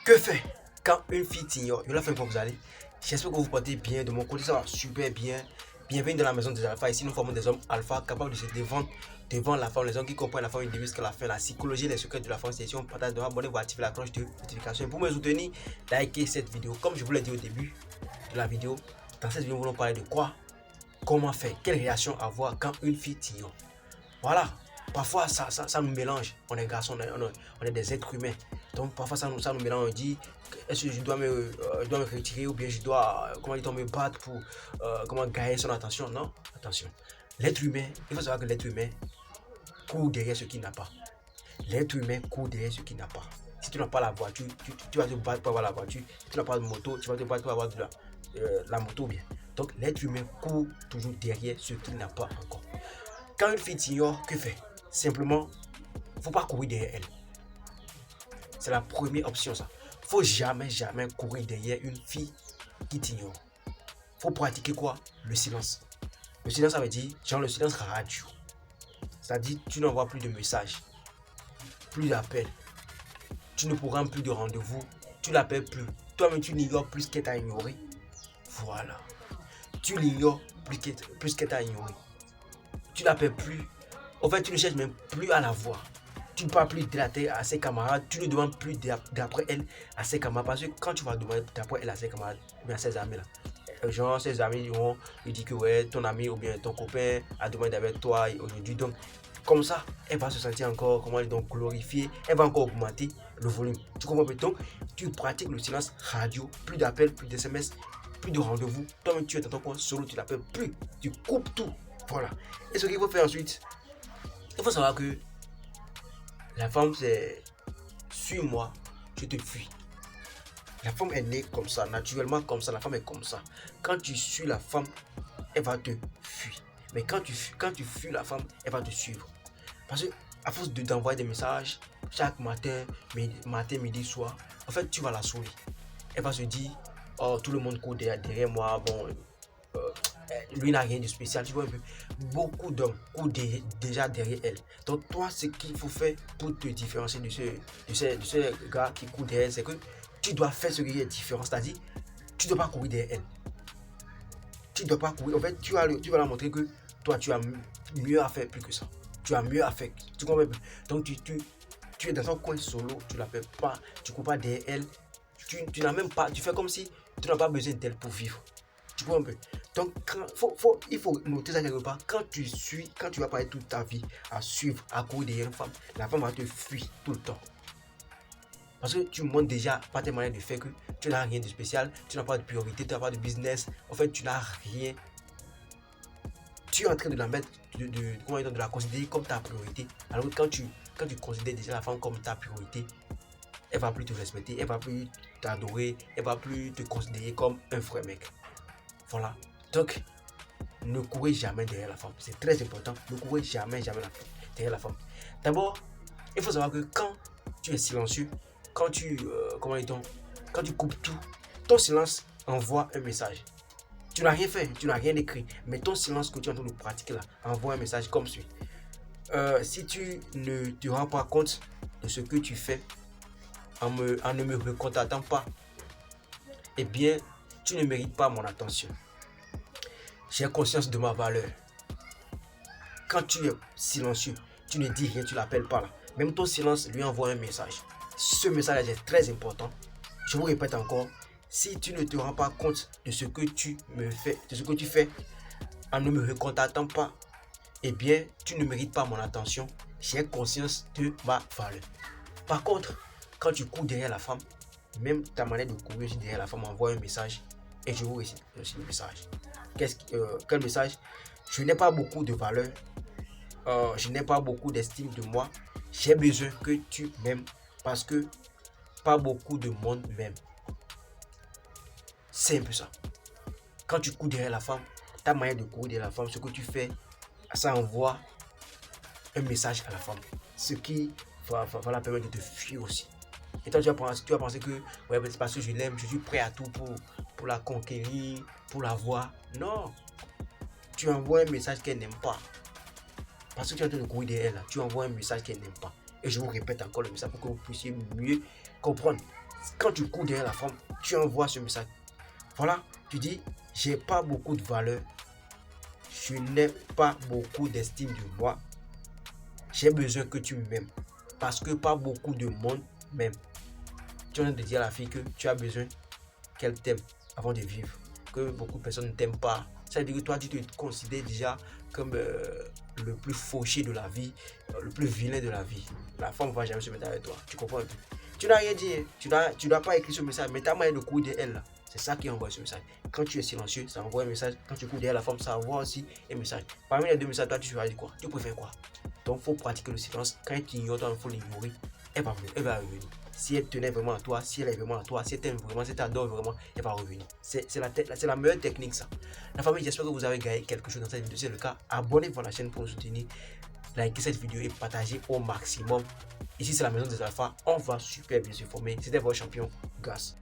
Que faire quand une fille t'ignore? Je la fais comment vous allez. J'espère que vous portez bien. De mon côté, ça va super bien. Bienvenue dans la maison des alphas. Ici, nous formons des hommes alpha capables de se défendre devant la femme. Les hommes qui comprennent la femme une devise qu'à la fin, la psychologie, les secrets de la femme. Si on partage, abonnez-vous, activez la cloche de notification. Pour me soutenir, likez cette vidéo. Comme je vous l'ai dit au début de la vidéo, dans cette vidéo, nous allons parler de quoi? Comment faire? Quelle réaction avoir quand une fille t'ignore? Voilà. Parfois, ça nous mélange. On est garçons, on est des êtres humains. Donc, parfois, ça nous mélange. On dit, est-ce que je dois me retirer ou bien je dois me battre pour gagner son attention? Non, attention. L'être humain, il faut savoir que l'être humain court derrière ce qu'il n'a pas. L'être humain court derrière ce qu'il n'a pas. Si tu n'as pas la voiture, tu vas te battre pour avoir la voiture. Si tu n'as pas de moto, tu vas te battre pour avoir la moto bien. Donc, l'être humain court toujours derrière ce qu'il n'a pas encore. Quand une fille t'ignore, que fait? Simplement, faut pas courir derrière elle. C'est la première option, ça. Faut jamais courir derrière une fille qui t'ignore. Faut pratiquer quoi? Le silence. Le silence, ça veut dire, genre le silence radio. C'est-à-dire, tu n'envoies plus de messages, plus d'appels. Tu ne programmes plus de rendez-vous. Tu l'appelles plus. Toi-même, tu l'ignores plus qu'elle t'a ignoré. Voilà. Tu l'ignores plus qu'elle t'a ignoré. Tu l'appelles plus. En fait, tu ne cherches même plus à la voir. Tu ne parles plus de la tête à ses camarades. Tu ne demandes plus d'après elle à ses camarades. Parce que quand tu vas demander d'après elle à ses camarades, ou bien à ses amis là, genre ses amis vont lui dire que ouais, ton ami ou bien ton copain a demandé avec toi aujourd'hui. Donc, comme ça, elle va se sentir encore, donc glorifiée. Elle va encore augmenter le volume. Tu comprends? Donc, tu pratiques le silence radio. Plus d'appels, plus d'SMS, plus de rendez-vous. Toi-même, tu es dans ton coin solo, tu l'appelles plus. Tu coupes tout. Voilà. Et ce qu'il faut faire ensuite, il faut savoir que la femme, c'est suis-moi, je te fuis. La femme est née comme ça, naturellement comme ça. La femme est comme ça. Quand tu suis la femme, elle va te fuir. Mais quand tu fuis la femme, elle va te suivre. Parce que à force d'envoyer des messages chaque matin, midi, soir, en fait, tu vas la saouler. Elle va se dire, oh, tout le monde court derrière moi. Bon, lui n'a rien de spécial, tu vois un peu. Beaucoup d'hommes courent déjà derrière elle. Donc toi, ce qu'il faut faire pour te différencier de ce gars qui court derrière elle, c'est que tu dois faire ce qui est différent. C'est-à-dire, tu ne dois pas courir derrière elle. Tu ne dois pas courir. En fait, tu vas la montrer que toi, tu as mieux à faire plus que ça. Tu as mieux à faire. Tu comprends un peu? Donc tu es dans un coin solo, tu ne l'appelles pas, tu ne cours pas derrière elle. Tu n'as même pas, tu fais comme si tu n'as pas besoin d'elle pour vivre. Tu vois un peu. Donc, il faut noter ça quelque part. Quand tu vas passer toute ta vie à suivre, à courir derrière une femme, la femme va te fuir tout le temps. Parce que tu montres déjà par tes manières de faire que tu n'as rien de spécial, tu n'as pas de priorité, tu n'as pas de business. En fait, tu n'as rien. Tu es en train de la mettre, de la considérer comme ta priorité. Alors que quand tu considères déjà la femme comme ta priorité, elle va plus te respecter, elle va plus t'adorer, elle va plus te considérer comme un vrai mec. Voilà. Donc, ne courez jamais derrière la femme. C'est très important. Ne courez jamais derrière la femme. D'abord, il faut savoir que quand tu es silencieux, quand tu coupes tout, ton silence envoie un message. Tu n'as rien fait, tu n'as rien écrit, mais ton silence que tu es en train de pratiquer là envoie un message comme suit. Si tu ne te rends pas compte de ce que tu fais en ne me recontactant pas, eh bien, tu ne mérites pas mon attention. J'ai conscience de ma valeur. Quand tu es silencieux, tu ne dis rien, tu l'appelles pas là. Même ton silence lui envoie un message. Ce message est très important. Je vous répète encore, si tu ne te rends pas compte de ce que tu fais en ne me recontactant pas, eh bien, tu ne mérites pas mon attention. J'ai conscience de ma valeur. Par contre, quand tu cours derrière la femme, même ta manière de courir derrière la femme envoie un message et je vous récite aussi le message. Quel message? Je n'ai pas beaucoup de valeur, je n'ai pas beaucoup d'estime de moi, j'ai besoin que tu m'aimes parce que pas beaucoup de monde m'aime. C'est un peu ça. Quand tu cours derrière la femme, ta manière de courir derrière la femme, ce que tu fais, ça envoie un message à la femme, ce qui va la permettre de te fuir aussi. Et toi, tu vas penser que ouais, c'est parce que je l'aime, je suis prêt à tout pour la conquérir, pour la voir. Non, tu envoies un message qu'elle n'aime pas. Parce que tu es en train de courir derrière elle, tu envoies un message qu'elle n'aime pas. Et je vous répète encore le message pour que vous puissiez mieux comprendre. Quand tu cours derrière la femme, tu envoies ce message. Voilà, tu dis, j'ai pas beaucoup de valeur, je n'ai pas beaucoup d'estime de moi, j'ai besoin que tu m'aimes. Parce que pas beaucoup de monde m'aime. Tu viens de dire à la fille que tu as besoin qu'elle t'aime avant de vivre. Que beaucoup de personnes ne t'aiment pas. Ça veut dire que toi, tu te considères déjà comme le plus fauché de la vie, le plus vilain de la vie. La femme ne va jamais se mettre avec toi. Tu comprends un peu? Tu n'as rien dit. Tu n'as pas écrit ce message, mais tu as moyen de courir derrière elle. Là. C'est ça qui envoie ce message. Quand tu es silencieux, ça envoie un message. Quand tu cours derrière la femme, ça envoie aussi un message. Parmi les deux messages, toi, tu choisis quoi? Tu préfères quoi? Donc, il faut pratiquer le silence. Quand tu ignores, il faut l'ignorer. Elle va revenir. Si elle tenait vraiment à toi, si elle est vraiment à toi, si elle t'aime vraiment, si elle t'adore vraiment, elle va revenir. C'est la meilleure technique, ça. La famille, j'espère que vous avez gagné quelque chose dans cette vidéo. Si c'est le cas, abonnez-vous à la chaîne pour nous soutenir. Likez cette vidéo et partagez au maximum. Ici, c'est la maison des alphas. On va super bien se former. C'était votre champion, Gas.